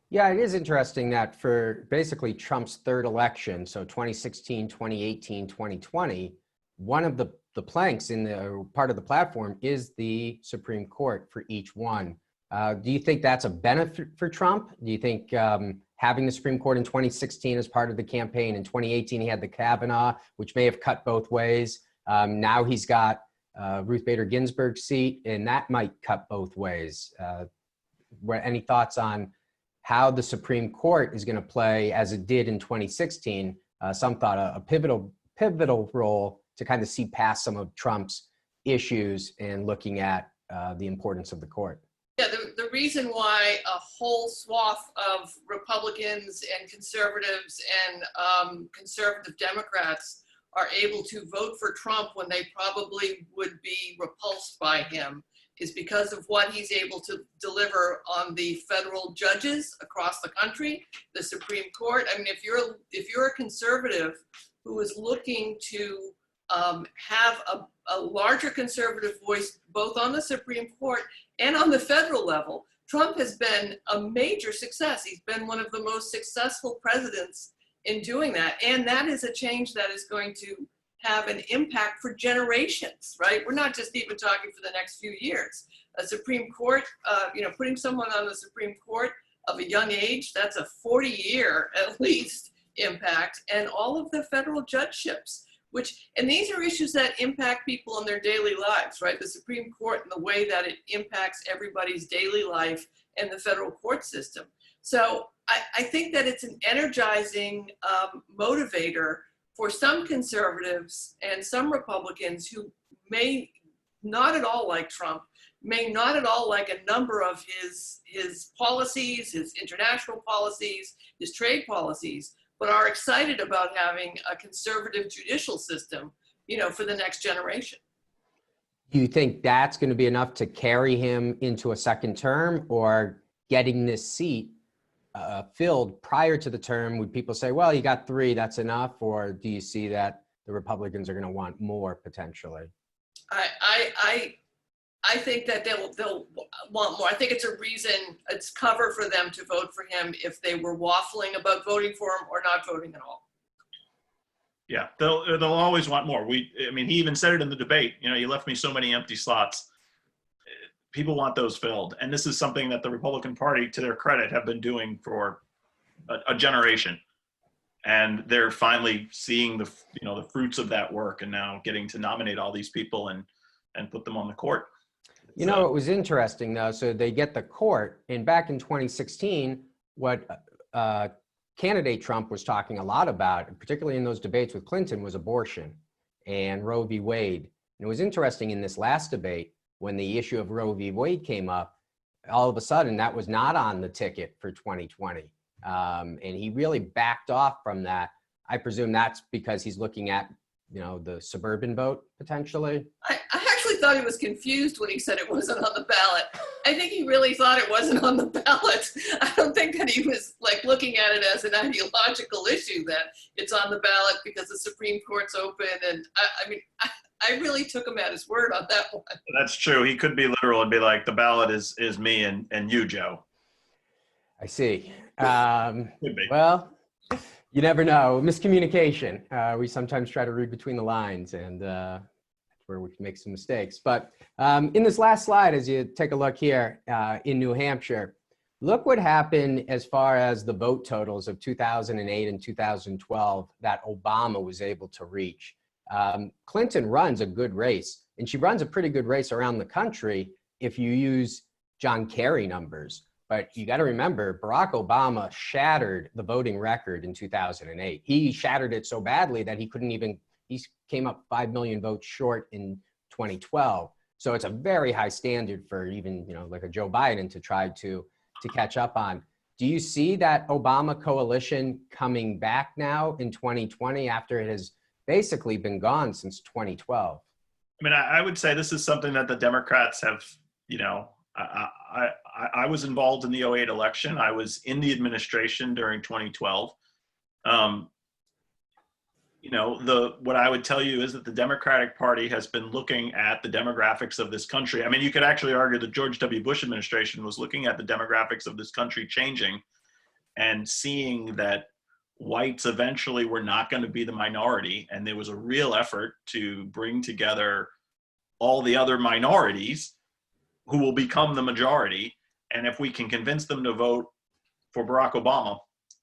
Yeah, it is interesting that for basically Trump's third election, so 2016, 2018, 2020, one of the planks in the part of the platform is the Supreme Court for each one. Do you think that's a benefit for Trump? Do you think having the Supreme Court in 2016 as part of the campaign, in 2018 he had the Kavanaugh, which may have cut both ways. Now he's got Ruth Bader Ginsburg's seat, and that might cut both ways. Any thoughts on how the Supreme Court is going to play, as it did in 2016? Some thought a pivotal role to kind of see past some of Trump's issues and looking at the importance of the court. Yeah, the reason why a whole swath of Republicans and conservatives and conservative Democrats are able to vote for Trump when they probably would be repulsed by him is because of what he's able to deliver on the federal judges across the country, the Supreme Court. I mean, if you're a conservative who is looking to have a larger conservative voice both on the Supreme Court and on the federal level, Trump has been a major success. He's been one of the most successful presidents in doing that. And that is a change that is going to have an impact for generations, right? We're not just even talking for the next few years. A Supreme Court, putting someone on the Supreme Court of a young age, that's a 40-year at least impact, and all of the federal judgeships, and these are issues that impact people in their daily lives, right? The Supreme Court and the way that it impacts everybody's daily life and the federal court system. So I think that it's an energizing motivator for some conservatives and some Republicans who may not at all like Trump, may not at all like a number of his policies, his international policies, his trade policies, but are excited about having a conservative judicial system, for the next generation. Do you think that's going to be enough to carry him into a second term, or getting this seat filled prior to the term? Would people say, well, you got 3, that's enough? Or do you see that the Republicans are going to want more potentially? I think that they'll want more. I think it's cover for them to vote for him if they were waffling about voting for him or not voting at all. Yeah, they'll always want more. He even said it in the debate. You left me so many empty slots. People want those filled, and this is something that the Republican Party, to their credit, have been doing for a generation. And they're finally seeing the fruits of that work, and now getting to nominate all these people and put them on the court. It was interesting though. So they get the court, and back in 2016, what candidate Trump was talking a lot about, particularly in those debates with Clinton, was abortion and Roe v. Wade. And it was interesting in this last debate, when the issue of Roe v. Wade came up, all of a sudden that was not on the ticket for 2020. And he really backed off from that. I presume that's because he's looking at, the suburban vote potentially. I actually thought he was confused when he said it wasn't on the ballot. I think he really thought it wasn't on the ballot. I don't think that he was looking at it as an ideological issue, that it's on the ballot because the Supreme Court's open. And I really took him at his word on that one. That's true. He could be literal and be like, the ballot is me and you, Joe. I see. Could be. Well, you never know. Miscommunication. We sometimes try to read between the lines, and that's where we can make some mistakes. But in this last slide, as you take a look here in New Hampshire, look what happened as far as the vote totals of 2008 and 2012 that Obama was able to reach. Clinton runs a good race, and she runs a pretty good race around the country. if you use John Kerry numbers. But you got to remember, Barack Obama shattered the voting record in 2008. He shattered it so badly that he came up 5 million votes short in 2012. So it's a very high standard for even, like a Joe Biden to try to catch up on. Do you see that Obama coalition coming back now in 2020 after it has basically been gone since 2012? I mean, I would say this is something that the Democrats have, I was involved in the 2008 election. I was in the administration during 2012. What I would tell you is that the Democratic Party has been looking at the demographics of this country. I mean, you could actually argue the George W. Bush administration was looking at the demographics of this country changing and seeing that whites eventually were not going to be the minority. And there was a real effort to bring together all the other minorities who will become the majority. And if we can convince them to vote for Barack Obama,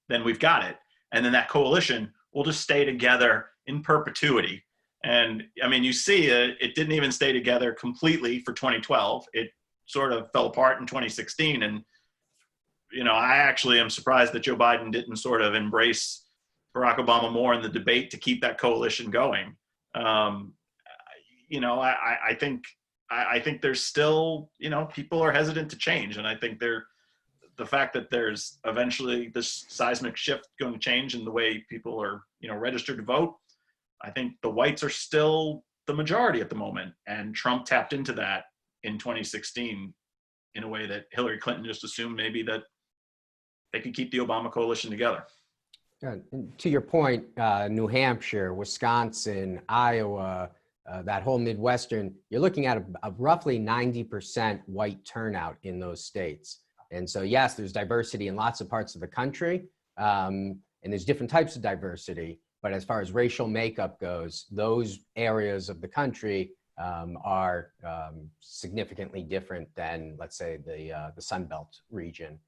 then we've got it. And then that coalition will just stay together in perpetuity. And I mean, you see it didn't even stay together completely for 2012. It sort of fell apart in 2016. And, I actually am surprised that Joe Biden didn't sort of embrace Barack Obama more in the debate to keep that coalition going. I think there's still, people are hesitant to change. And I think the fact that there's eventually this seismic shift going to change in the way people are, registered to vote. I think the whites are still the majority at the moment. And Trump tapped into that in 2016 in a way that Hillary Clinton just assumed maybe that they could keep the Obama coalition together. To your point, New Hampshire, Wisconsin, Iowa, that whole Midwestern, you're looking at a roughly 90% white turnout in those states. And so, yes, there's diversity in lots of parts of the country, and there's different types of diversity. But as far as racial makeup goes, those areas of the country are significantly different than, let's say, the Sun Belt region.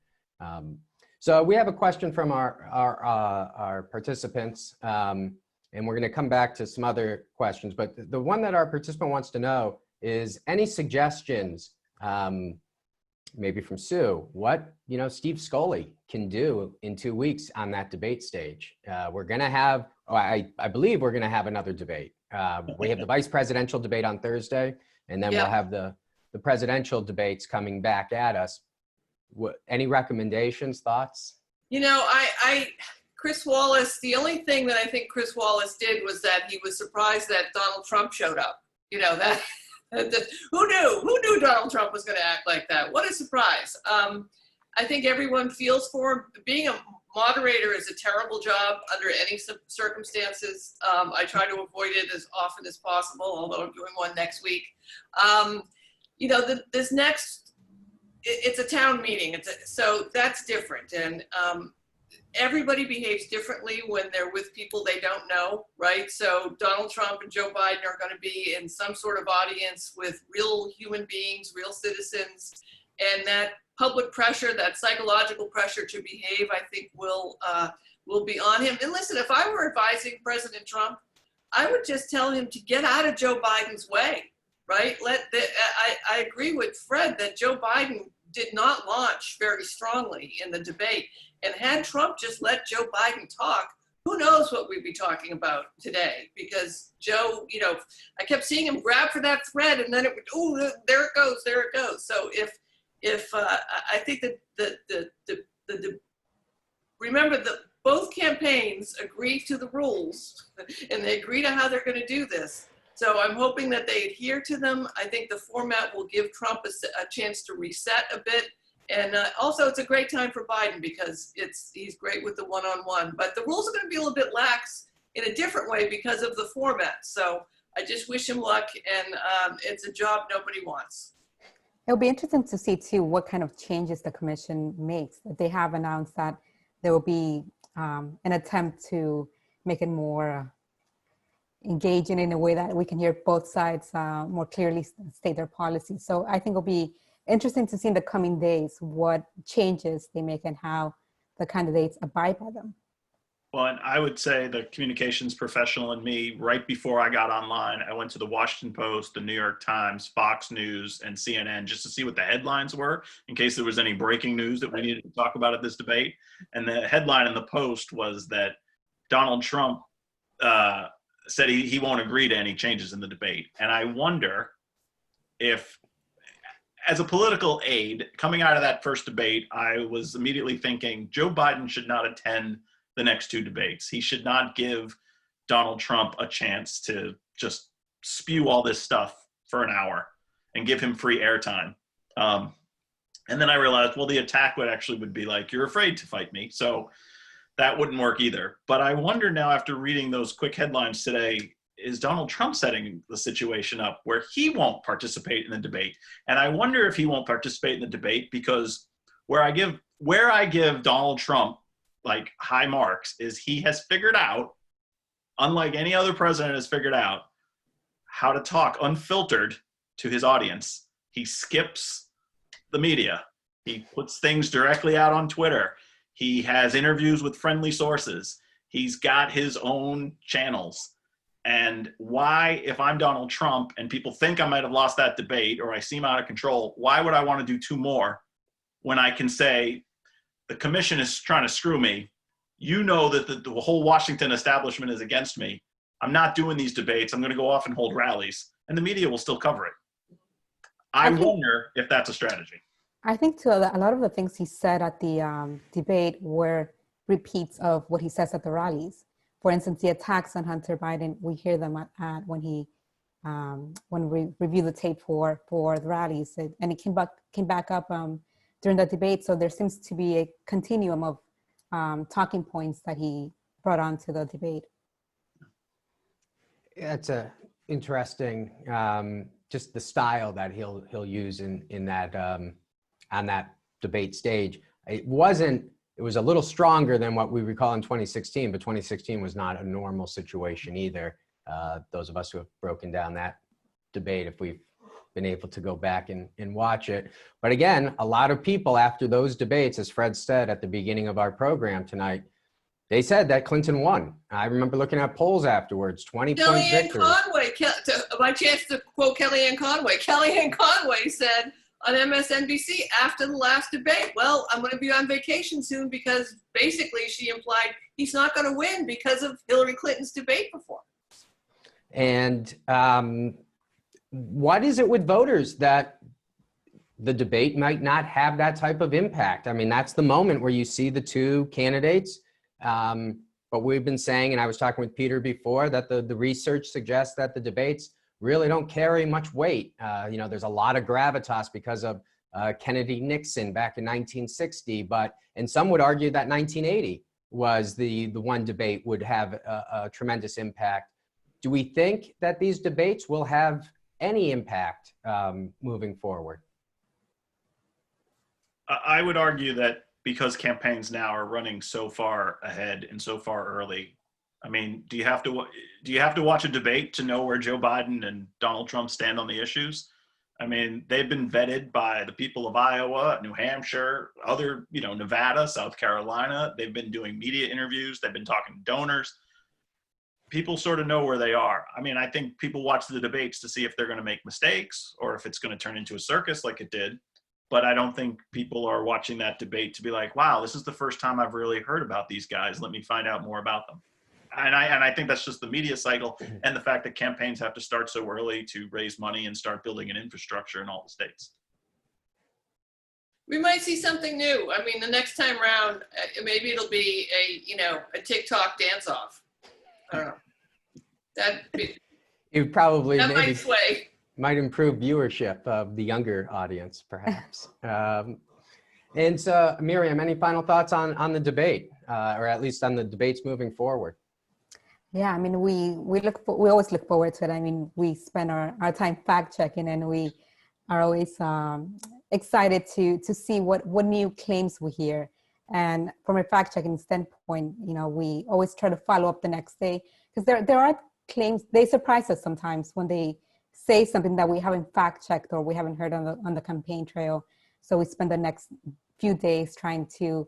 So we have a question from our participants, and we're going to come back to some other questions. But the one that our participant wants to know is any suggestions, maybe from Sue, what Steve Scully can do in 2 weeks on that debate stage. We're going to have, I believe we're going to have another debate. We have the vice presidential debate on Thursday, and then we'll have the presidential debates coming back at us. Any recommendations, thoughts? Chris Wallace, the only thing that I think Chris Wallace did was that he was surprised that Donald Trump showed up. Who knew Donald Trump was going to act like that? What a surprise. I think everyone feels for him. Being a moderator is a terrible job under any circumstances. I try to avoid it as often as possible, although I'm doing one next week. This next, it's a town meeting. So that's different. And everybody behaves differently when they're with people they don't know, right? So Donald Trump and Joe Biden are going to be in some sort of audience with real human beings, real citizens, and that public pressure, that psychological pressure to behave, I think will be on him. And listen, if I were advising President Trump, I would just tell him to get out of Joe Biden's way, right? I agree with Fred that Joe Biden did not launch very strongly in the debate. And had Trump just let Joe Biden talk, who knows what we'd be talking about today? Because Joe, I kept seeing him grab for that thread, and then it would, there it goes. So if I think that remember that both campaigns agree to the rules, and they agree to how they're going to do this. So I'm hoping that they adhere to them. I think the format will give Trump a chance to reset a bit. And also, it's a great time for Biden because he's great with the one-on-one. But the rules are going to be a little bit lax in a different way because of the format. So I just wish him luck, and it's a job nobody wants. It'll be interesting to see, too, what kind of changes the commission makes. They have announced that there will be an attempt to make it more engaging in a way that we can hear both sides more clearly state their policies. So I think it'll be interesting to see in the coming days what changes they make and how the candidates abide by them. Well, and I would say the communications professional in me, right before I got online, I went to the Washington Post, the New York Times, Fox News, and CNN just to see what the headlines were in case there was any breaking news that we needed to talk about at this debate. And the headline in the Post was that Donald Trump said he won't agree to any changes in the debate. And I wonder if, as a political aide, coming out of that first debate, I was immediately thinking Joe Biden should not attend the next two debates. He should not give Donald Trump a chance to just spew all this stuff for an hour and give him free airtime. And then I realized, well, the attack would be like, you're afraid to fight me. So that wouldn't work either. But I wonder now, after reading those quick headlines today, is Donald Trump setting the situation up where he won't participate in the debate? And I wonder if he won't participate in the debate because where I give Donald Trump like high marks is he has figured out, unlike any other president has figured out, how to talk unfiltered to his audience. He skips the media. He puts things directly out on Twitter. He has interviews with friendly sources. He's got his own channels. And why, if I'm Donald Trump and people think I might have lost that debate or I seem out of control, why would I want to do two more when I can say, the commission is trying to screw me. You know that the whole Washington establishment is against me. I'm not doing these debates. I'm going to go off and hold rallies, and the media will still cover it. I wonder if that's a strategy. I think too, a lot of the things he said at the debate were repeats of what he says at the rallies. For instance, the attacks on Hunter Biden, we hear them at when we review the tape for the rallies, and it came back up during the debate. So there seems to be a continuum of talking points that he brought onto the debate. That's a interesting, just the style that he'll use in that on that debate stage. It was a little stronger than what we recall in 2016, but 2016 was not a normal situation either. Those of us who have broken down that debate, if we've been able to go back and watch it. But again, a lot of people after those debates, as Fred said at the beginning of our program tonight, they said that Clinton won. I remember looking at polls afterwards, 20-point victory. Kellyanne Conway, my chance to quote Kellyanne Conway. Kellyanne Conway said on MSNBC after the last debate, well, I'm going to be on vacation soon because basically she implied he's not going to win because of Hillary Clinton's debate performance. And what is it with voters that the debate might not have that type of impact? I mean, that's the moment where you see the two candidates. But we've been saying, and I was talking with Peter before, that the research suggests that the debates really don't carry much weight. There's a lot of gravitas because of Kennedy Nixon back in 1960, and some would argue that 1980 was the one debate would have a tremendous impact. Do we think that these debates will have any impact moving forward? I would argue that because campaigns now are running so far ahead and so far early, I mean, do you have to watch a debate to know where Joe Biden and Donald Trump stand on the issues? I mean, they've been vetted by the people of Iowa, New Hampshire, other, Nevada, South Carolina. They've been doing media interviews. They've been talking to donors. People sort of know where they are. I mean, I think people watch the debates to see if they're going to make mistakes or if it's going to turn into a circus like it did. But I don't think people are watching that debate to be like, wow, this is the first time I've really heard about these guys. Let me find out more about them. And I think that's just the media cycle and the fact that campaigns have to start so early to raise money and start building an infrastructure in all the states. We might see something new. I mean, the next time around, maybe it'll be a TikTok dance-off. I don't know. It probably that might sway. Might improve viewership of the younger audience, perhaps. And so, Miriam, any final thoughts on the debate, or at least on the debates moving forward? Yeah, I mean, we always look forward to it. I mean, we spend our time fact checking, and we are always excited to see what new claims we hear. And from a fact checking standpoint, we always try to follow up the next day, because there are claims, they surprise us sometimes when they say something that we haven't fact checked or we haven't heard on the campaign trail. So we spend the next few days trying to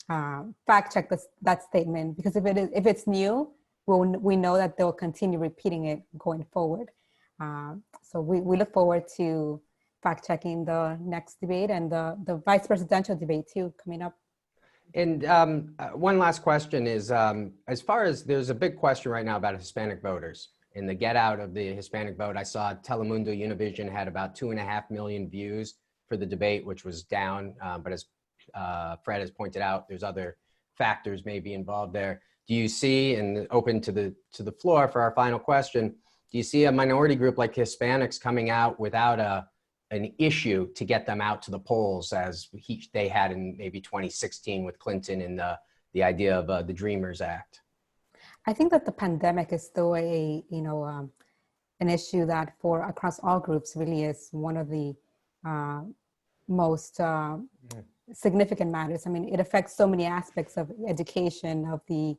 fact check that statement, because if it's new, we know that they'll continue repeating it going forward. So we look forward to fact checking the next debate and the vice presidential debate too coming up. And one last question is, as far as there's a big question right now about Hispanic voters and the get out of the Hispanic vote. I saw Telemundo Univision had about 2.5 million views for the debate, which was down. But as Fred has pointed out, there's other factors maybe involved there. Do you see, and open to the floor for our final question, do you see a minority group like Hispanics coming out without an issue to get them out to the polls, as they had in maybe 2016 with Clinton and the idea of the Dreamers Act? I think that the pandemic is still an issue that for across all groups really is one of the most significant matters. I mean, it affects so many aspects of education, of the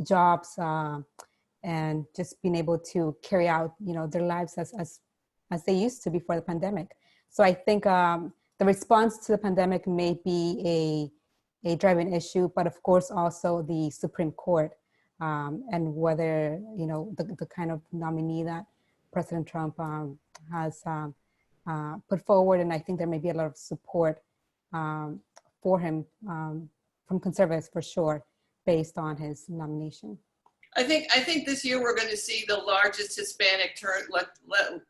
jobs, and just being able to carry out, their lives as they used to before the pandemic. So I think the response to the pandemic may be a driving issue, but of course also the Supreme Court and whether, the kind of nominee that President Trump has put forward. And I think there may be a lot of support for him from conservatives for sure, based on his nomination. I think this year we're going to see the largest Hispanic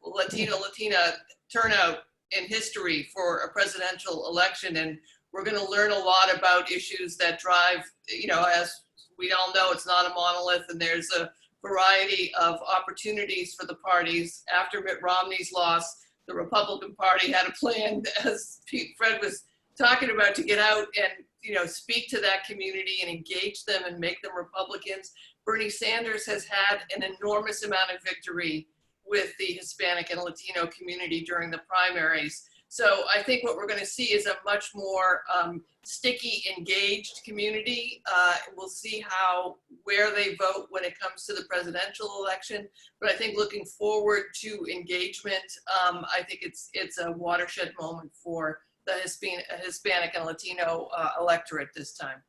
Latina turnout in history for a presidential election, and we're going to learn a lot about issues that drive, as we all know, it's not a monolith, and there's a variety of opportunities for the parties. After Mitt Romney's loss, the Republican Party had a plan, as Fred was talking about, to get out and speak to that community and engage them and make them Republicans. Bernie Sanders has had an enormous amount of victory with the Hispanic and Latino community during the primaries. So I think what we're going to see is a much more sticky, engaged community. We'll see where they vote when it comes to the presidential election. But I think looking forward to engagement, I think it's a watershed moment for the Hispanic and Latino electorate this time.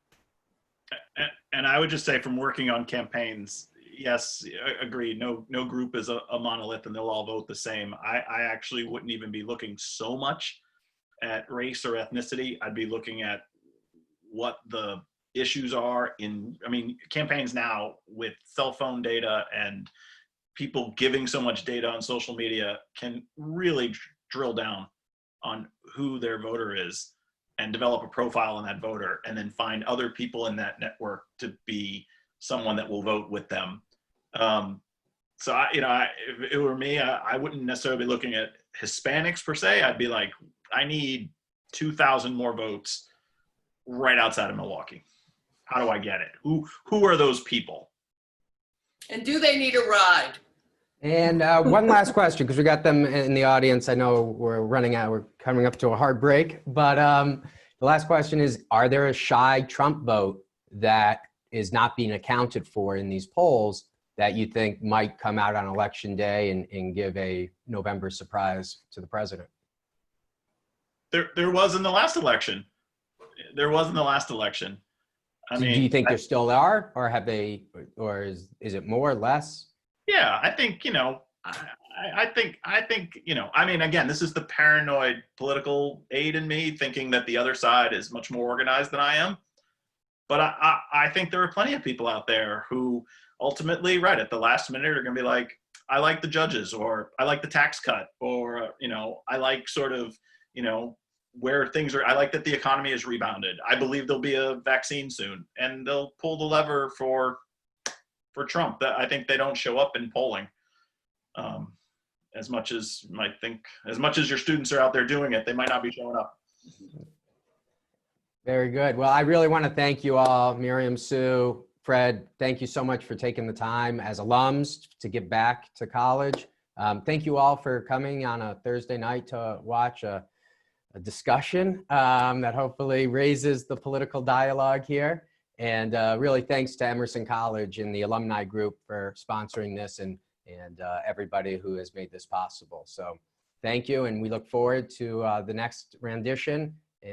And I would just say, from working on campaigns, yes, agree. No group is a monolith and they'll all vote the same. I actually wouldn't even be looking so much at race or ethnicity. I'd be looking at what the issues are campaigns now with cell phone data and people giving so much data on social media can really drill down on who their voter is and develop a profile on that voter, and then find other people in that network to be someone that will vote with them. So if it were me, I wouldn't necessarily be looking at Hispanics per se. I'd be like, I need 2,000 more votes right outside of Milwaukee. How do I get it? Who are those people? And do they need a ride? And one last question, because we got them in the audience. I know we're coming up to a hard break, but the last question is, are there a shy Trump vote that is not being accounted for in these polls that you think might come out on election day and give a November surprise to the president? There was in the last election. I mean, do you think there still are, or have they, or is it more or less? Yeah, I think, I think, again, this is the paranoid political aide in me thinking that the other side is much more organized than I am. But I think there are plenty of people out there who ultimately, right at the last minute, are going to be like, I like the judges, or I like the tax cut, or, I like sort of, where things are, I like that the economy is rebounded. I believe there'll be a vaccine soon, and they'll pull the lever for Trump. That I think they don't show up in polling as much as you might think. As much as your students are out there doing it, they might not be showing up. Very good. Well, I really want to thank you all, Miriam, Sue, Fred. Thank you so much for taking the time as alums to give back to college. Thank you all for coming on a Thursday night to watch a discussion that hopefully raises the political dialogue here. And really thanks to Emerson College and the alumni group for sponsoring this, and everybody who has made this possible. So thank you, and we look forward to the next rendition